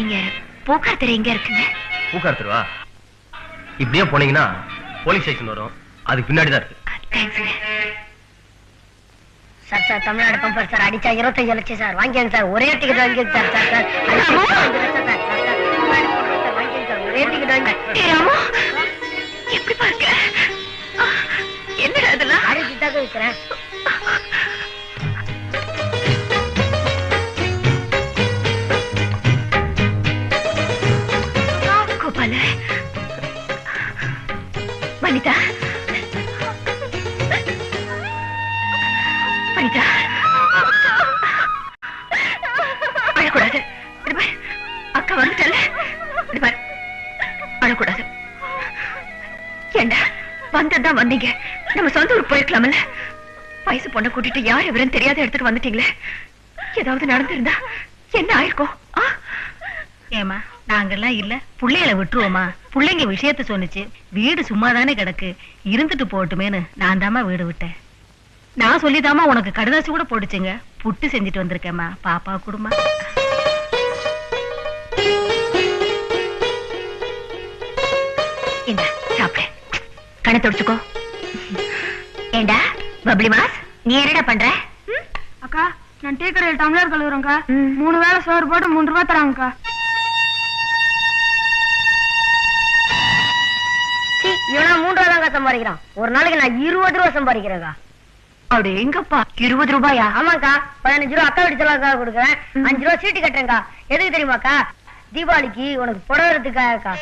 இங்க பூக்கார் தெரு எங்க இருக்குங்க? பூக்கார் தெருவா? இப்படியே போனீங்கன்னா போலீஸ் ஸ்டேஷன் வரும், அதுக்கு பின்னாடி தான் இருக்கு. Sir sir Tamil Nadu bumper sir அடிச்சா 25 லட்சம் சார் வாங்கியாங்க சார். ஒரே டிக்கெட் வாங்கிங்க சார். சார் சார் வாங்கிங்க சார். ஒரே டிக்கெட் வாங்க. எப்படி பாருங்க, என்னடா அதெல்லாம்? அடிச்சுட்டாக்க வைக்கிறேன். கோபால, வனிதா, வனிதா, அழக்கூடாது. அக்கா வந்துட்டல, அழக்கூடாது. ஏண்டா வந்ததான் வந்தீங்க, நம்ம சொந்த ஊருக்கு போயிருக்கலாம்ல. வயசு பொண்ணை கூட்டிட்டு யார் எவருன்னு தெரியாத இடத்துக்கு வந்துட்டீங்களே. ஏதாவது நடந்திருந்தா என்ன ஆயிருக்கும்? ஏமா நாங்கெல்லாம் இல்ல, புள்ளைகளை விட்டுருவோமா? புள்ளைங்க விஷயத்த சொன்னிச்சு, வீடு சும்மாதானே கிடக்கு, இருந்துட்டு போட்டுமேனு நான் தாமா வீடு விட்டேன். நான் சொல்லிதாமா உனக்கு கடுதாசி கூட போட்டுச்சுங்க. புட்டு செஞ்சுட்டு வந்திருக்கேம்மா, பாப்பா குடுமா. இந்த சாப்பிடு, கண்ணை தொடச்சுக்கோ. ஏண்டா பப்ளி மாஸ், நீ என்னடா பண்ற? அக்கா நான் டீ கடையில் டம்ளர் கழுவுறேன்க்கா. 3 வேளை சோறு போட்டு 3 ரூபாய் தராங்கக்கா. இவனா 3 ரூபா தாங்க சம்பாதிக்கிறான். ஒரு நாளைக்கு நான் 20 ரூபா சம்பாதிக்கிறேன்க்கா. அப்படி எங்கப்பா 20 ரூபாயா? ஆமாக்கா, 15 ரூபா அக்கா வீட்டுக்கா கொடுக்குறேன். 5 ரூபா சீட்டு கட்டுறேன்க்கா. எதுக்கு தெரியுமாக்கா? தீபாவளிக்கு உனக்கு புடவரத்துக்காகக்கா.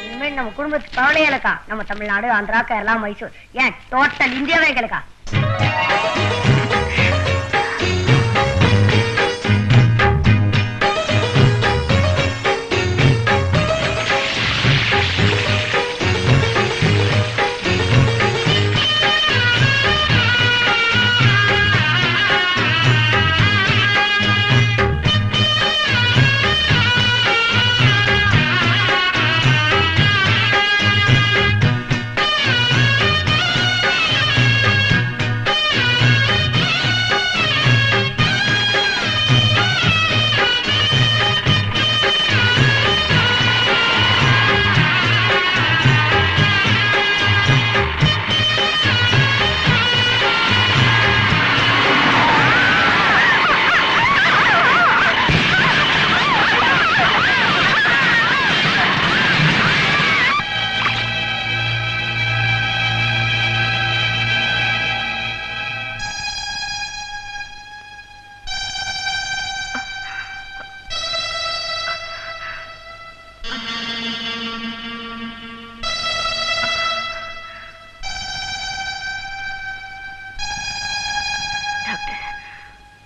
இனிமேல் நம்ம குடும்பத்துக்கு கவலையே இல்லக்கா. நம்ம தமிழ்நாடு, ஆந்திரா, கேரளா, மைசூர், ஏன் டோட்டல் இந்தியாவே இருக்கா.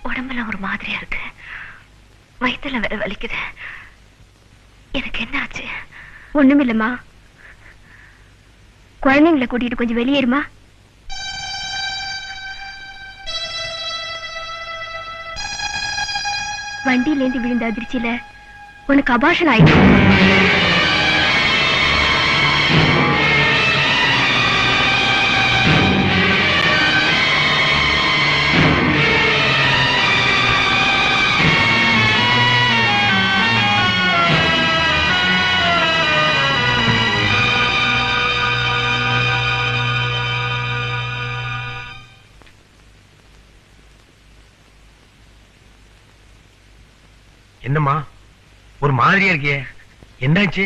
உடம்பெல்லாம் ஒரு மாதிரியா இருக்கு, வயிற்றுல வேற வலிக்குது. எனக்கு என்ன ஆச்சு? ஒண்ணுமில்லம்மா, குழந்தைங்களை கூட்டிட்டு கொஞ்சம் வெளியேறுமா. வண்டியில இருந்து விழுந்த அதிர்ச்சியில உனக்கு அபாஷன் ஆயிடுச்சு. என்னம்மா ஒரு மாதிரியா இருக்கியே, என்னாச்சு?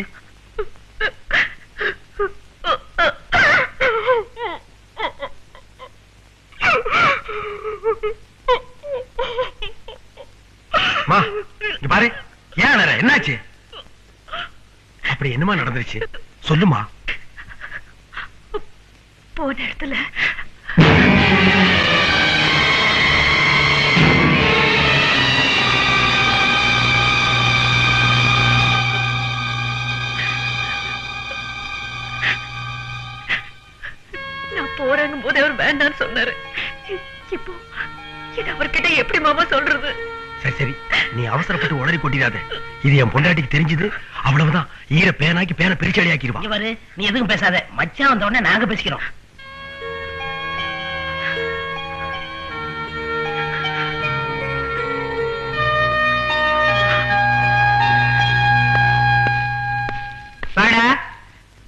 பாரு, ஏன் என்னாச்சு? அப்படி என்னமா நடந்துருச்சு சொல்லுமா. போன இடத்துல போறேங்கும் போது அவர் வேண்டான்னு சொன்னாரு. இப்போ இது அவர்கிட்ட எப்படி மாமா சொல்றது? சரி சரி, நீ அவசரப்பட்டு உடனே கொட்டிடாத. இது என் பொண்டாட்டிக்கு தெரிஞ்சது அவ்வளவுதான், ஈர பேனாக்கி பேனை பிரிச்சடி ஆக்கிடுவா. இவரு நீ எதுவும் பேசாத, மச்சான் வந்த உடனே நாங்க பேசிக்கிறோம்.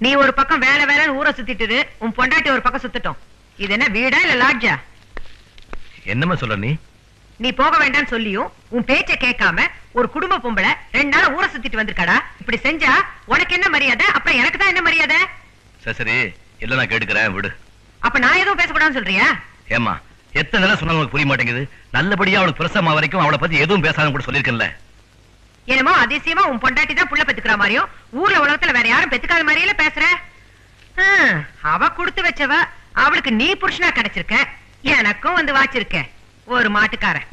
நீ ஒரு பக்கம் வேலை வேலைன்னு ஊரை சுத்திட்டு உன் பொண்டாட்டி ஒரு பக்கம் சுத்தட்டும். இது என்ன வீடா இல்ல லாட்ஜா? என்னமா சொல்ற நீ போக வேண்டாம்னு சொல்லியும் உன் பேச்ச கேட்காம ஒரு குடும்ப பொம்பளை 2 நாள் ஊரை சுத்திட்டு வந்திருக்காடா. இப்படி செஞ்சா உனக்கு என்ன மரியாதை, அப்புறம் எனக்கு தான் என்ன மரியாதை? சரி இல்ல நான் கேட்டுக்கிறேன் விடு. அப்ப நான் எதுவும் பேசக்கூடாதுன்னு சொல்றியா? ஏமா எத்தனை தடவை சொன்னாலும் உனக்கு புரிய மாட்டேங்குது. நல்லபடியா அவளுக்கு பிரசவமா வரைக்கும் அவளை பத்தி எதுவும் பேசாத கூட சொல்லிருக்கேன்ல. என்னமோ அதிசயமா உன் பொண்டாட்டி தான் புள்ள பெத்துக்கிற மாதிரியும் ஊர்ல உலகத்துல வேற யாரும் பெத்துக்காத மாதிரியில பேசுற. அவ கொடுத்து வச்சவ, அவளுக்கு நீ புருஷனா கிடைச்சிருக்க, எனக்கும் வந்து வாச்சிருக்க ஒரு மாட்டுக்காரன்.